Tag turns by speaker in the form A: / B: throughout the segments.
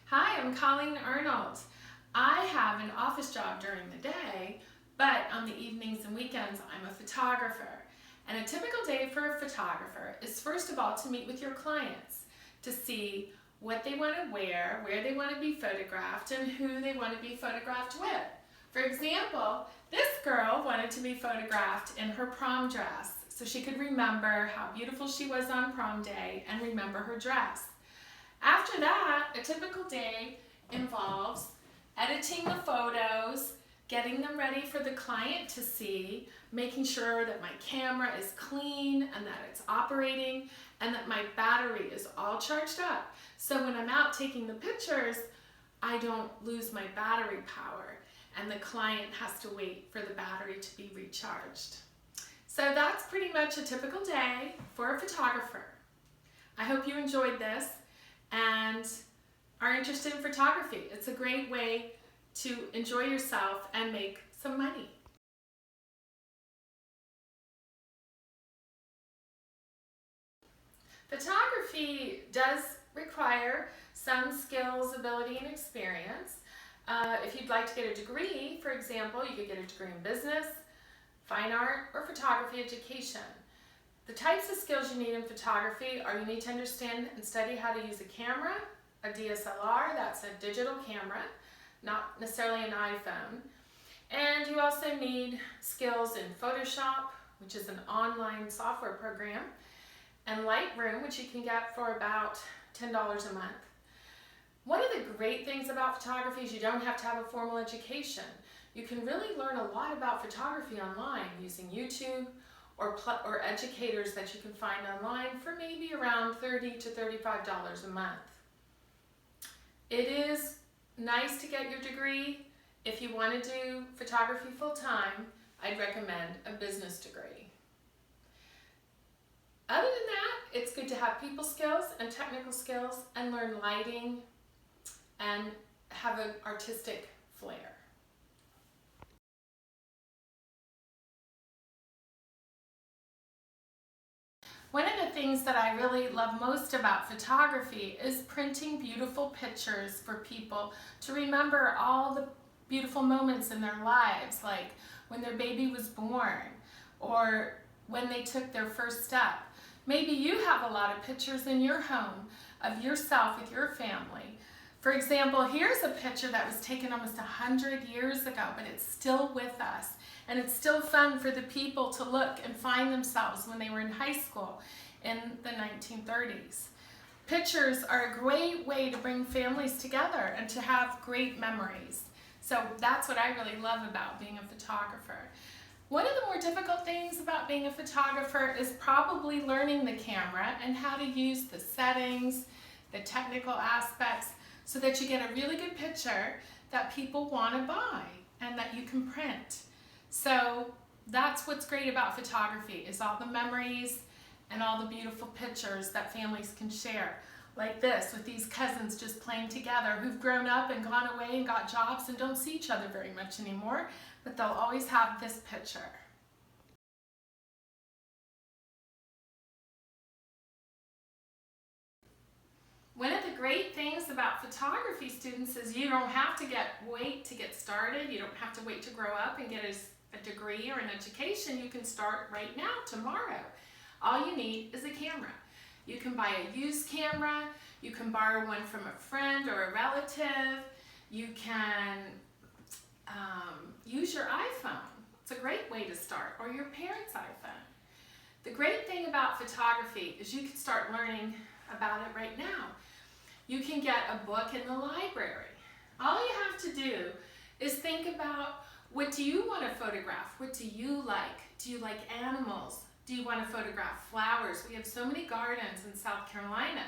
A: Hi, I'm Colleen Arnold. I have an office job during the day, but on the evenings and weekends, I'm a photographer. And a typical day for a photographer is first of all to meet with your clients to see what they want to wear, where they want to be photographed, and who they want to be photographed with. For example, this girl wanted to be photographed in her prom dress so she could remember how beautiful she was on prom day and remember her dress. After that, a typical day involves editing the photos, getting them ready for the client to see, making sure that my camera is clean and that it's operating and that my battery is all charged up. So when I'm out taking the pictures, I don't lose my battery power and the client has to wait for the battery to be recharged. So that's pretty much a typical day for a photographer. I hope you enjoyed this and are interested in photography. It's a great way to enjoy yourself and make some money. Photography does require some skills, ability, and experience. If you'd like to get a degree, for example, you could get a degree in business, fine art, or photography education. The types of skills you need in photography are you need to understand and study how to use a camera, a DSLR, that's a digital camera, not necessarily an iPhone. And you also need skills in Photoshop, which is an online software program, and Lightroom, which you can get for about $10 a month. One of the great things about photography is you don't have to have a formal education. You can really learn a lot about photography online using YouTube or educators that you can find online for maybe around $30 to $35 a month. It is nice to get your degree. If you want to do photography full-time, I'd recommend a business degree. Other than that, it's good to have people skills and technical skills and learn lighting and have an artistic flair. One of the things that I really love most about photography is printing beautiful pictures for people to remember all the beautiful moments in their lives, like when their baby was born or when they took their first step. Maybe you have a lot of pictures in your home of yourself with your family. For example, here's a picture that was taken almost 100 years ago, but it's still with us. And it's still fun for the people to look and find themselves when they were in high school in the 1930s. Pictures are a great way to bring families together and to have great memories. So that's what I really love about being a photographer. One of the more difficult things about being a photographer is probably learning the camera and how to use the settings, the technical aspects, so that you get a really good picture that people want to buy and that you can print. So that's what's great about photography, is all the memories and all the beautiful pictures that families can share. Like this, with these cousins just playing together who've grown up and gone away and got jobs and don't see each other very much anymore, but they'll always have this picture. One of the great things about photography students is you don't have to wait to get started. You don't have to wait to grow up and get a degree or an education. You can start right now, tomorrow. All you need is a camera. You can buy a used camera. You can borrow one from a friend or a relative. You can use your iPhone. It's a great way to start, or your parents' iPhone. The great thing about photography is you can start learning about it right now. You can get a book in the library. All you have to do is think about, what do you want to photograph? What do you like? Do you like animals? Do you want to photograph flowers? We have so many gardens in South Carolina.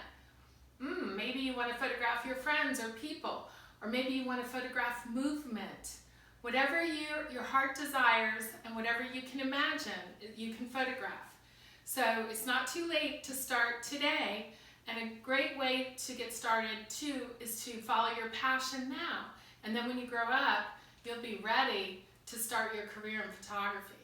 A: Maybe you want to photograph your friends or people, or maybe you want to photograph movement. Whatever your heart desires and whatever you can imagine, you can photograph. So it's not too late to start today, and a great way to get started too is to follow your passion now. And then when you grow up, you'll be ready to start your career in photography.